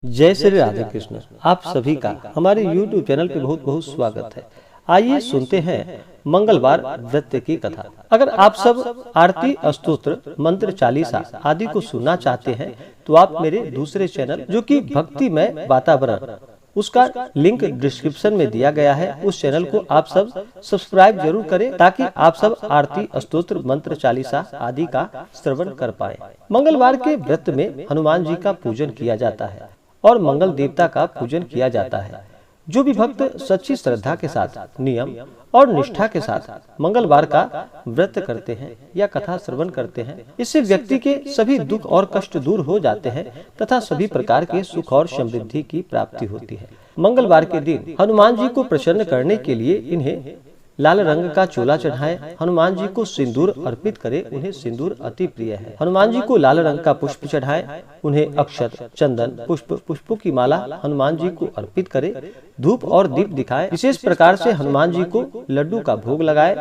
जय श्री राधे कृष्ण। आप सभी का हमारे YouTube चैनल पे बहुत बहुत स्वागत है। आइए सुनते हैं मंगलवार व्रत की कथा। अगर आप सब आरती, स्तोत्र, मंत्र, चालीसा आदि को सुनना चाहते हैं तो आप मेरे दूसरे चैनल जो कि भक्तिमय वातावरण, उसका लिंक डिस्क्रिप्शन में दिया गया है। उस चैनल को आप सब सब्सक्राइब जरूर करें ताकि आप सब आरती, स्तोत्र, मंत्र, चालीसा आदि का श्रवण कर पाए। मंगलवार के व्रत में हनुमान जी का पूजन किया जाता है और मंगल देवता का पूजन किया जाता है। जो भी भक्त सच्ची श्रद्धा के साथ, नियम और निष्ठा के साथ मंगलवार का व्रत करते हैं या कथा श्रवण करते हैं, इससे व्यक्ति के सभी दुख और कष्ट दूर हो जाते हैं तथा सभी प्रकार के सुख और समृद्धि की प्राप्ति होती है। मंगलवार के दिन हनुमान जी को प्रसन्न करने के लिए इन्हें लाल रंग का चोला चढ़ाएं। हनुमान जी को सिंदूर अर्पित करें, उन्हें सिंदूर अति प्रिय है। हनुमान जी को लाल रंग का पुष्प चढ़ाएं, उन्हें अक्षत, चंदन, पुष्पों की माला हनुमान जी को अर्पित करें। धूप और दीप दिखाएं। विशेष प्रकार से हनुमान जी को लड्डू का भोग लगाएं।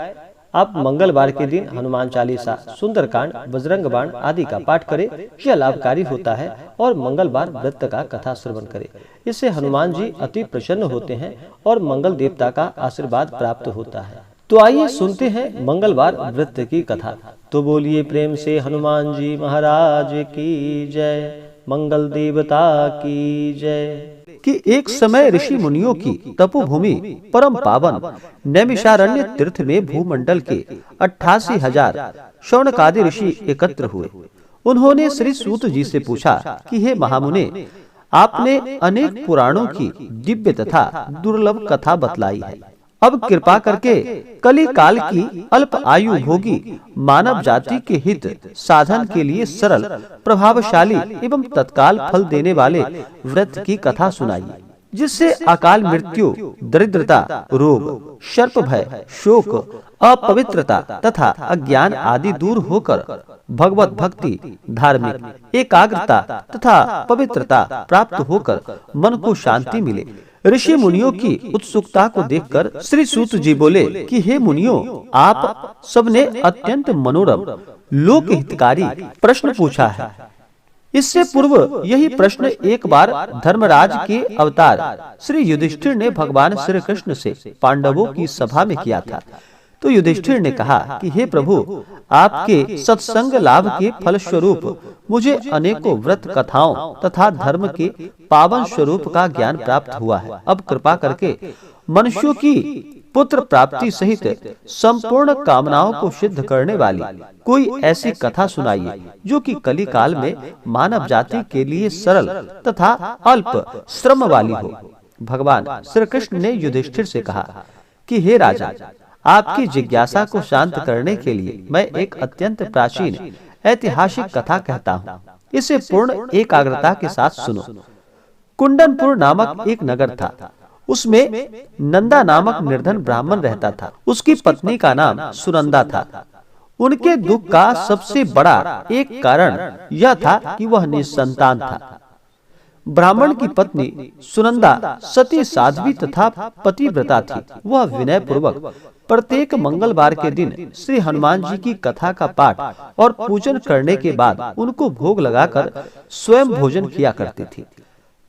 आप मंगलवार के दिन हनुमान चालीसा, सुंदरकांड, बजरंग बाण आदि का पाठ करें। यह लाभकारी होता है। और मंगलवार व्रत का कथा श्रवण करें। इससे हनुमान जी अति प्रसन्न होते हैं और मंगल देवता का आशीर्वाद प्राप्त होता है। तो आइए सुनते हैं मंगलवार व्रत की कथा। तो बोलिए प्रेम से हनुमान जी महाराज की जय, मंगल देवता की जय। कि एक समय ऋषि मुनियों की तपोभूमि परम पावन नैमिषारण्य तीर्थ में भूमंडल के 88,000 शौनकादि ऋषि एकत्र हुए। उन्होंने श्री सूत जी से पूछा कि हे महामुने, आपने अनेक पुराणों की दिव्य तथा दुर्लभ कथा बतलाई है। अब कृपा करके कली काल की अल्प आयु भोगी मानव जाति के हित साधन के लिए सरल, प्रभावशाली एवं तत्काल फल देने वाले व्रत की कथा सुनाइए, जिससे अकाल मृत्यु, दरिद्रता, रोग, सर्प भय, शोक, अपवित्रता तथा अज्ञान आदि दूर होकर भगवत भक्ति, धार्मिक एकाग्रता तथा पवित्रता प्राप्त होकर मन को शांति मिले। ऋषि मुनियों की उत्सुकता को देखकर श्री सूत जी बोले कि हे मुनियों, आप सबने अत्यंत मनोरम, लोक हितकारी प्रश्न पूछा है। इससे पूर्व यही प्रश्न एक बार धर्मराज के अवतार श्री युधिष्ठिर ने भगवान श्री कृष्ण से पांडवों की सभा में किया था। तो युधिष्ठिर ने कहा कि हे प्रभु, आपके सत्संग लाभ के फल स्वरूप मुझे अनेकों व्रत कथाओं तथा धर्म के पावन स्वरूप का ज्ञान प्राप्त हुआ है। अब कृपा करके मनुष्यों की पुत्र प्राप्ति सहित संपूर्ण कामनाओं को सिद्ध करने वाली कोई ऐसी कथा सुनाइए जो कि कली काल में मानव जाति के लिए सरल तथा अल्प श्रम वाली हो। भगवान श्री कृष्ण ने युधिष्ठिर से कहा कि हे राजा, आपकी जिज्ञासा को शांत करने के लिए मैं एक अत्यंत प्राचीन ऐतिहासिक कथा कहता हूँ। इसे पूर्ण एकाग्रता के साथ सुनो। कुंडनपुर नामक एक नगर था। उसमें नंदा नामक निर्धन ब्राह्मण रहता था। उसकी पत्नी का नाम सुनंदा था। उनके दुख का सबसे बड़ा एक कारण यह था कि वह निसंतान था। ब्राह्मण की पत्नी सुनंदा सती साध्वी तथा पतिव्रता थी। वह विनय पूर्वक प्रत्येक मंगलवार के दिन श्री हनुमान जी की कथा का पाठ और पूजन करने के बाद उनको भोग लगाकर स्वयं भोजन किया करती थी।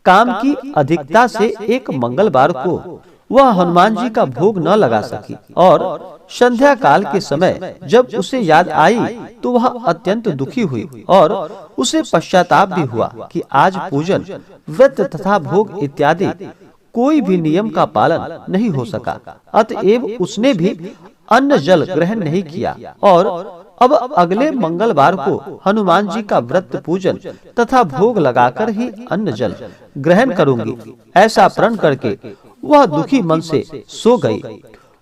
काम की अधिकता से एक मंगलवार को वह हनुमान जी का भोग न लगा सकी और संध्या काल के समय जब उसे याद आई तो वह अत्यंत दुखी हुई और उसे पश्चाताप भी हुआ कि आज पूजन, व्रत तथा भोग इत्यादि कोई भी नियम का पालन नहीं हो सका। अतएव उसने भी अन्न जल ग्रहण नहीं किया और अब अगले मंगलवार को हनुमान जी का व्रत पूजन तथा भोग लगाकर ही अन्न जल ग्रहण करूंगी, ऐसा प्रण करके वह दुखी मन से सो गई।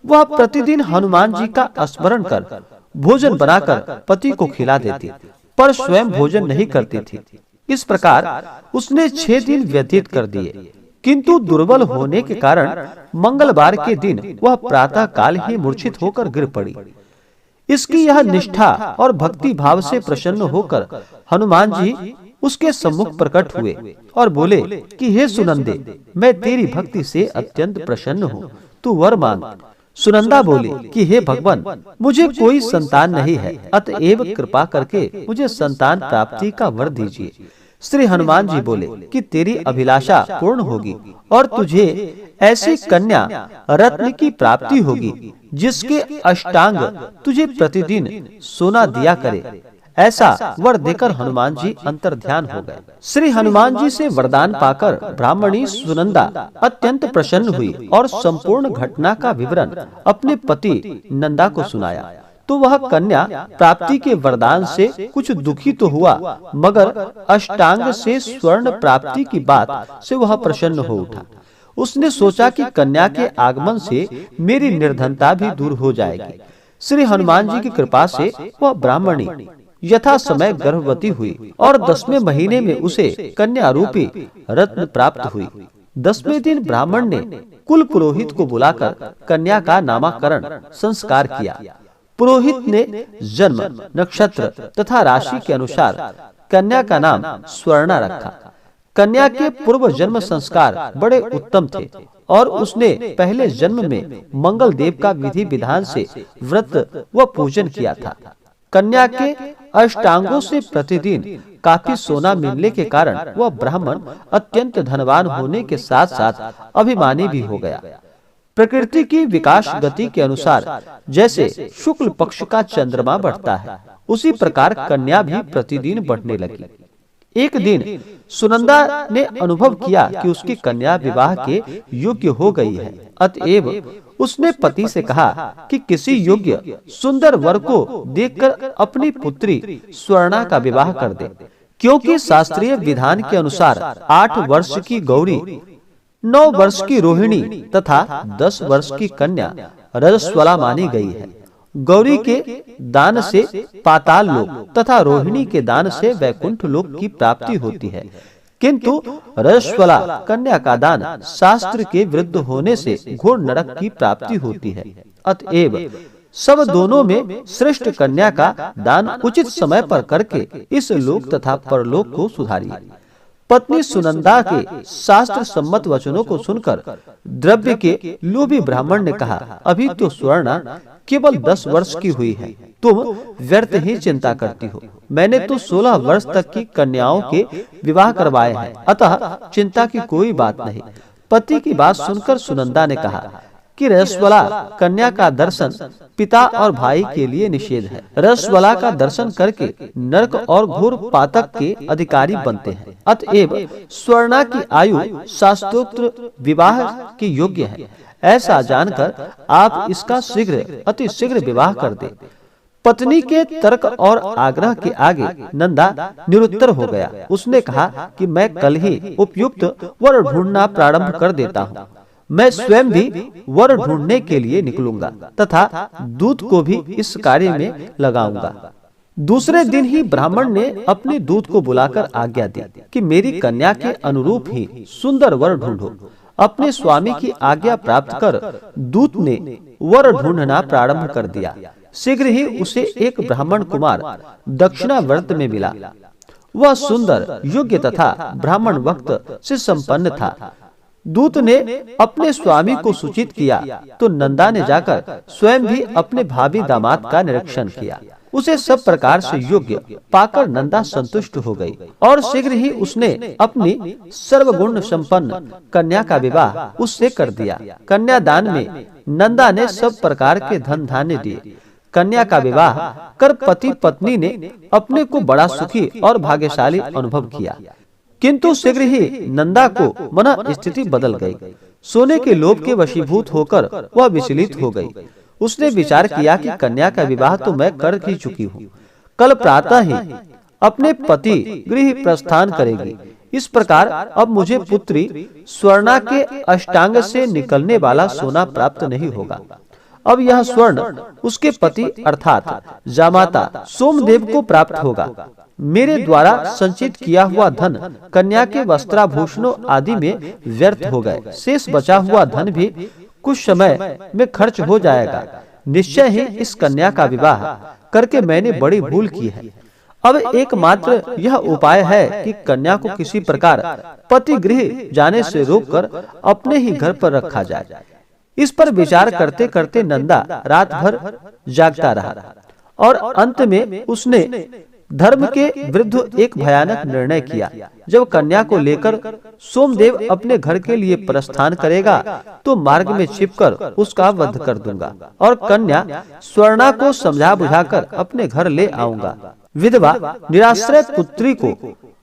वह प्रतिदिन हनुमान जी का स्मरण कर भोजन बनाकर पति को खिला देती, पर स्वयं भोजन नहीं करती थी। इस प्रकार उसने 6 दिन व्यतीत कर दिए, किंतु दुर्बल होने के कारण मंगलवार के दिन वह प्रातः काल ही मूर्छित होकर गिर पड़ी। इसकी यह निष्ठा और भक्ति भाव से प्रसन्न होकर हनुमान जी उसके सम्मुख प्रकट हुए और बोले कि हे सुनंदे, मैं तेरी भक्ति से अत्यंत प्रसन्न हूँ, तू वर मांग। सुनंदा बोली कि हे भगवान, मुझे कोई संतान नहीं है, अतएव कृपा करके मुझे संतान प्राप्ति का वर दीजिए। श्री हनुमान जी बोले कि तेरी अभिलाषा पूर्ण होगी और तुझे ऐसी कन्या रत्न की प्राप्ति होगी जिसके अष्टांग तुझे प्रतिदिन सोना दिया करे। ऐसा वर देकर हनुमान जी अंतर्ध्यान हो गए। श्री हनुमान जी से वरदान पाकर ब्राह्मणी सुनंदा अत्यंत प्रसन्न हुई और संपूर्ण घटना का विवरण अपने पति नंदा को सुनाया। तो वह कन्या प्राप्ति के वरदान से कुछ दुखी तो हुआ, मगर अष्टांग से स्वर्ण प्राप्ति की बात से वह प्रसन्न हो उठा। उसने सोचा कि कन्या के आगमन से मेरी निर्धनता भी दूर हो जाएगी। श्री हनुमान जी की कृपा से वह ब्राह्मणी यथा समय गर्भवती हुई और 10वें महीने में उसे कन्या रूपी रत्न प्राप्त हुई। 10वें दिन ब्राह्मण ने कुल पुरोहित को बुलाकर कन्या का नामकरण संस्कार किया। पुरोहित ने जन्म, नक्षत्र तथा राशि के अनुसार कन्या का नाम स्वर्णा रखा। कन्या के पूर्व जन्म संस्कार बड़े उत्तम थे और उसने पहले जन्म में मंगल देव का विधि विधान से व्रत व पूजन किया था। कन्या के अष्टांगों से प्रतिदिन काफी सोना मिलने के कारण वह ब्राह्मण अत्यंत धनवान होने के साथ साथ अभिमानी भी हो गया। प्रकृति की विकास गति के अनुसार जैसे शुक्ल पक्ष का चंद्रमा बढ़ता है, उसी प्रकार कन्या भी प्रतिदिन बढ़ने लगी। एक दिन सुनंदा ने अनुभव किया कि उसकी कन्या विवाह के योग्य हो गई है। अतएव उसने पति से कहा कि किसी योग्य सुंदर वर को देखकर अपनी पुत्री स्वर्णा का विवाह कर दे, क्योंकि शास्त्रीय विधान के अनुसार 8 वर्ष की गौरी, 9 वर्ष की रोहिणी तथा 10 वर्ष की कन्या रजस्वला मानी गई है। गौरी के दान से पाताल लोक तथा रोहिणी के दान से वैकुंठ लोक की प्राप्ति होती है, किंतु रजस्वला कन्या का दान शास्त्र के विरुद्ध होने से घोर नरक की प्राप्ति होती है। अतएव सब दोनों में श्रेष्ठ कन्या का दान उचित समय पर करके इस लोक तथा परलोक को सुधारिए। पत्नी सुनंदा के शास्त्र सम्मत वचनों को सुनकर द्रव्य के लोभी ब्राह्मण ने कहा, अभी तो स्वर्णा केवल 10 वर्ष की हुई है, तुम व्यर्थ ही चिंता करती हो। मैंने तो 16 वर्ष तक की कन्याओं के विवाह करवाए हैं, अतः चिंता की कोई बात नहीं। पति की बात सुनकर सुनंदा ने कहा कि रजस्वला कन्या का दर्शन पिता और भाई के लिए निषेध है। रजस्वला का दर्शन करके नरक और घोर पातक के अधिकारी बनते हैं। अतएव स्वर्णा की आयु शास्त्रोक्त विवाह के योग्य है। ऐसा जानकर आप इसका अति शीघ्र विवाह कर दे। पत्नी के तर्क और आग्रह के आगे नंदा निरुत्तर हो गया। उसने कहा कि मैं कल ही उपयुक्त वर ढूंढना प्रारंभ कर देता हूँ। मैं स्वयं भी वर ढूंढने के लिए निकलूंगा तथा दूत को भी इस कार्य में लगाऊंगा। दूसरे दिन ही ब्राह्मण ने अपने दूत को बुलाकर आज्ञा दी कि मेरी कन्या के अनुरूप ही सुंदर वर ढूंढो। अपने स्वामी की आज्ञा प्राप्त कर दूत ने वर ढूंढना प्रारंभ कर दिया। शीघ्र ही उसे एक ब्राह्मण कुमार दक्षिणावर्त में मिला। वह सुंदर, योग्य तथा ब्राह्मण वक्त से संपन्न था। दूत ने अपने स्वामी को सूचित किया तो नंदा ने जाकर स्वयं भी अपने भावी दामाद का निरीक्षण किया। उसे सब प्रकार से योग्य पाकर नंदा संतुष्ट हो गई और शीघ्र ही उसने अपनी सर्वगुण संपन्न कन्या का विवाह उससे कर दिया। कन्यादान में नंदा ने सब प्रकार के धन धान्य दिए। कन्या का विवाह कर पति पत्नी ने अपने को बड़ा सुखी और भाग्यशाली अनुभव किया। किंतु शीघ्र ही नंदा को मन स्थिति बदल गई। सोने के लोभ के वशीभूत होकर वह विचलित हो गई। उसने विचार किया कि कन्या का विवाह तो मैं कर ही चुकी हूँ, कल प्रातः ही अपने पति गृह प्रस्थान करेगी। इस प्रकार अब मुझे पुत्री स्वर्णा के अष्टांग से निकलने वाला सोना प्राप्त नहीं होगा। अब यह स्वर्ण उसके पति अर्थात जामाता सोमदेव को प्राप्त होगा। मेरे द्वारा संचित किया हुआ धन कन्या के वस्त्राभूषणों आदि में व्यर्थ हो गए। शेष बचा हुआ धन भी कुछ समय में खर्च हो जाएगा। निश्चय ही इस कन्या का विवाह करके मैंने बड़ी भूल की है। अब एकमात्र यह उपाय है कि कन्या को किसी प्रकार पति गृह जाने से रोककर अपने ही घर पर रखा जाए। इस पर विचार करते करते नंदा रात भर जागता रहा और अंत में उसने धर्म के विरुद्ध एक भयानक निर्णय किया। जब कन्या को लेकर सोमदेव अपने घर के लिए प्रस्थान करेगा तो मार्ग में छिपकर उसका वध कर दूंगा और कन्या स्वर्णा को समझा बुझाकर अपने घर ले आऊंगा। विधवा निराश्रय पुत्री को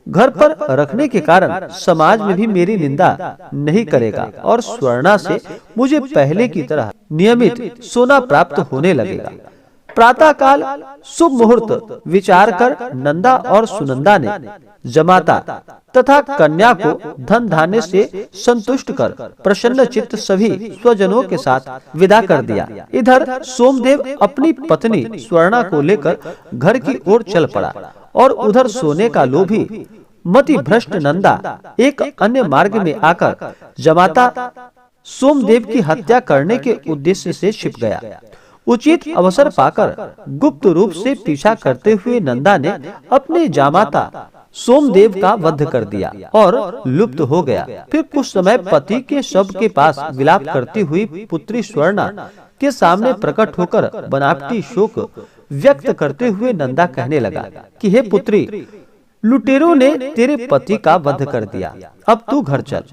घर पर रखने के कारण समाज में भी मेरी निंदा नहीं करेगा और स्वर्णा से मुझे पहले की तरह नियमित सोना प्राप्त होने लगेगा। प्रातः काल शुभ मुहूर्त विचार कर नंदा और सुनंदा ने जमाता तथा कन्या को धन धान्य से संतुष्ट कर प्रसन्न चित्त सभी स्वजनों के साथ विदा कर दिया। इधर सोमदेव अपनी पत्नी स्वर्णा को लेकर घर की ओर चल पड़ा और उधर सोने का लोभी मति भ्रष्ट नंदा एक अन्य मार्ग में आकर जमाता सोमदेव की हत्या करने के उद्देश्य से छिप गया। उचित अवसर पाकर गुप्त रूप से पीछा करते हुए नंदा ने अपने जामाता सोमदेव का वध कर दिया और लुप्त हो गया। फिर कुछ समय पति के शव के पास विलाप करती हुई पुत्री स्वर्णा के सामने प्रकट होकर बनावटी शोक व्यक्त करते हुए नंदा कहने लगा कि हे पुत्री, लुटेरों ने तेरे पति का वध कर दिया। अब तू घर चल,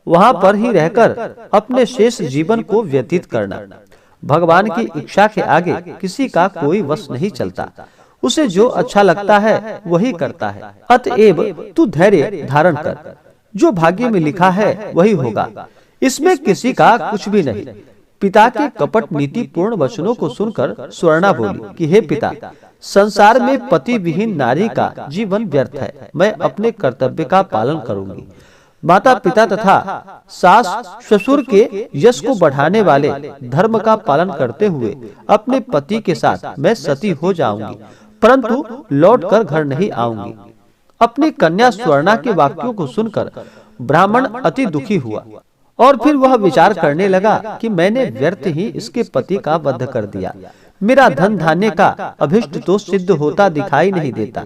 वहाँ पर ही रहकर अपने शेष जीवन को व्यतीत करना। भगवान की इच्छा के आगे किसी का कोई वश नहीं चलता। उसे जो अच्छा लगता है वही करता है। अतएव तू धैर्य धारण कर, जो भाग्य में लिखा है वही होगा, इसमें किसी का कुछ भी नहीं। पिता के कपट नीति पूर्ण वचनों को सुनकर स्वर्णा बोली कि हे पिता, संसार में पति विहीन नारी का जीवन व्यर्थ है। मैं अपने कर्तव्य का पालन करूंगी। माता पिता तथा सास ससुर के यश को बढ़ाने वाले धर्म का पालन करते हुए अपने पति के साथ मैं सती हो जाऊंगी, परंतु लौटकर घर नहीं आऊंगी। अपनी कन्या स्वर्णा के वाक्यों को सुनकर ब्राह्मण अति दुखी हुआ और फिर वह विचार करने लगा कि मैंने व्यर्थ ही इसके पति का वध कर दिया। मेरा धन धान्य का अभिष्ट तो सिद्ध होता दिखाई नहीं देता।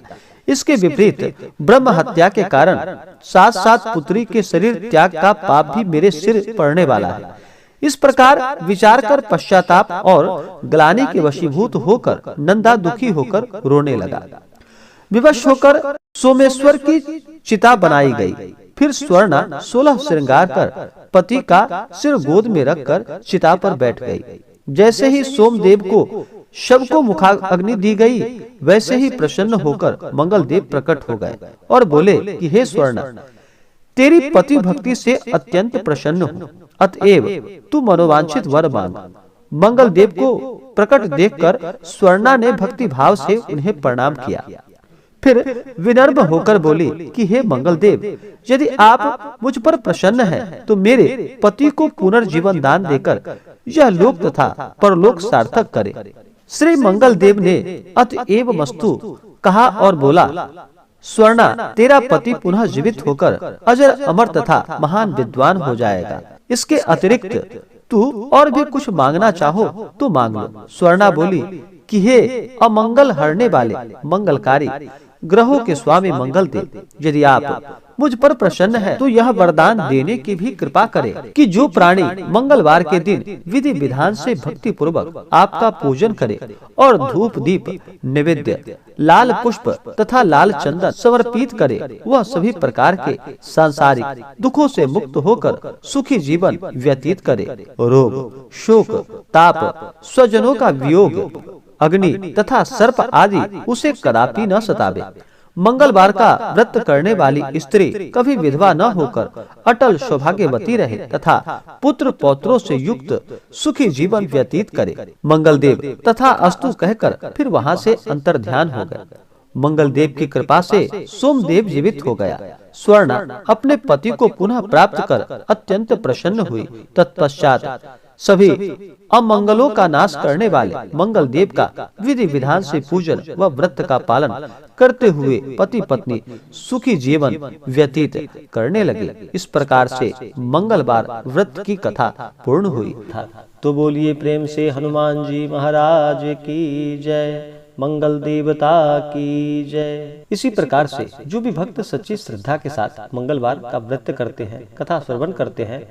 इसके विपरीत ब्रह्म हत्या के कारण साथ साथ पुत्री के शरीर त्याग का पाप भी मेरे सिर पड़ने वाला है। इस प्रकार विचार कर पश्चाताप और ग्लानि के वशीभूत होकर नंदा दुखी होकर रोने लगा। विवश होकर सोमेश्वर की चिता बनाई गई। फिर स्वर्णा 16 श्रृंगार कर पति का सिर गोद में रखकर चिता पर बैठ गई। जैसे ही सोमदेव को शव को मुखाग्नि दी गई, वैसे ही प्रसन्न होकर मंगलदेव प्रकट हो गए और बोले कि हे स्वर्णा, तेरी पति भक्ति से अत्यंत प्रसन्न हूँ, अतएव तू मनोवांछित वर मांग। मंगलदेव को प्रकट देखकर स्वर्णा ने भक्ति भाव से उन्हें प्रणाम किया। फिर विनम्र होकर बोली कि हे मंगलदेव, यदि आप मुझ पर प्रसन्न हैं, तो मेरे पति को पुनर्जीवन दान देकर यह लोक तथा परलोक सार्थक करे। श्री मंगलदेव ने अतएव मस्तु कहा और बोला, स्वर्णा, तेरा पति पुनः जीवित होकर अजर अमर तथा महान विद्वान हो जाएगा। इसके अतिरिक्त तू और भी कुछ मांगना चाहो तो मांग लो। स्वर्णा बोली कि हे अमंगल हरने वाले मंगलकारी ग्रहों के स्वामी मंगलदेव, यदि आप मुझ पर प्रसन्न है तो यह वरदान देने की भी कृपा करें कि जो प्राणी मंगलवार के दिन विधि विधान से भक्ति पूर्वक आपका पूजन करे और धूप दीप नैवेद्य लाल पुष्प तथा लाल चंदन समर्पित करे, वह सभी प्रकार के सांसारिक दुखों से मुक्त होकर सुखी जीवन व्यतीत करे। रोग, शोक, ताप, स्वजनों का वियोग, अग्नि तथा सर्प आदि उसे कदापि न सतावे। मंगलवार का व्रत करने वाली स्त्री कभी विधवा न होकर अटल सौभाग्यवती रहे तथा पुत्र पौत्रों से युक्त सुखी जीवन व्यतीत करे। मंगलदेव तथा अस्तु कहकर फिर वहां से अंतर्ध्यान हो गए। मंगलदेव की कृपा से सोमदेव जीवित हो गया। स्वर्णा अपने पति को पुनः प्राप्त कर अत्यंत प्रसन्न हुई। तत्पश्चात सभी अमंगलों का नाश करने वाले मंगलदेव का विधि विधान से पूजन व व्रत का पालन करते हुए पति पत्नी सुखी जीवन व्यतीत करने लगे। इस प्रकार से मंगलवार व्रत की कथा पूर्ण हुई। तो बोलिए प्रेम से हनुमान जी महाराज की जय, मंगल देवता की जय। इसी प्रकार से जो भी भक्त सच्ची श्रद्धा के साथ मंगलवार का व्रत करते हैं, कथा श्रवण करते हैं,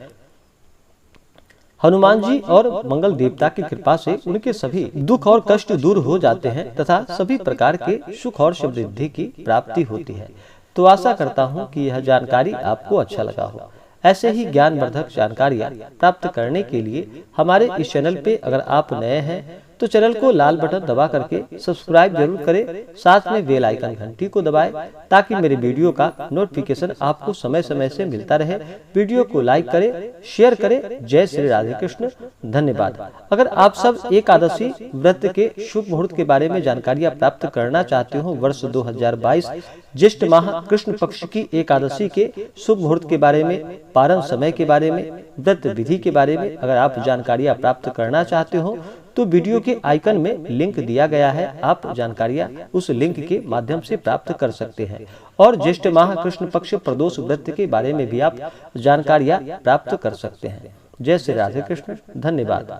हनुमान जी और मंगल देवता की कृपा से उनके सभी दुख और कष्ट दूर हो जाते हैं तथा सभी प्रकार के सुख और समृद्धि की प्राप्ति होती है। तो आशा करता हूँ कि यह जानकारी आपको अच्छा लगा हो। ऐसे ही ज्ञानवर्धक जानकारियाँ प्राप्त करने के लिए हमारे इस चैनल पे अगर आप नए हैं तो चैनल को लाल बटन दबा करके सब्सक्राइब जरूर करें, साथ में बेल आइकन घंटी को दबाएं ताकि मेरे वीडियो का नोटिफिकेशन आपको समय समय से मिलता रहे। वीडियो को लाइक करें, शेयर करें। जय श्री राधे कृष्ण। धन्यवाद। अगर आप सब एकादशी व्रत के शुभ मुहूर्त के बारे में जानकारियां प्राप्त करना चाहते हो, वर्ष 2022 ज्येष्ठ माह कृष्ण पक्ष की एकादशी के शुभ मुहूर्त के बारे में, पारण समय के बारे में, व्रत विधि के बारे में अगर आप जानकारियां प्राप्त करना चाहते हो तो वीडियो के आइकन में लिंक दिया गया है। आप जानकारियां उस लिंक के माध्यम से प्राप्त कर सकते हैं। और ज्येष्ठ माह कृष्ण पक्ष प्रदोष व्रत के बारे में भी आप जानकारियां प्राप्त कर सकते हैं। जय श्री राधे कृष्ण। धन्यवाद।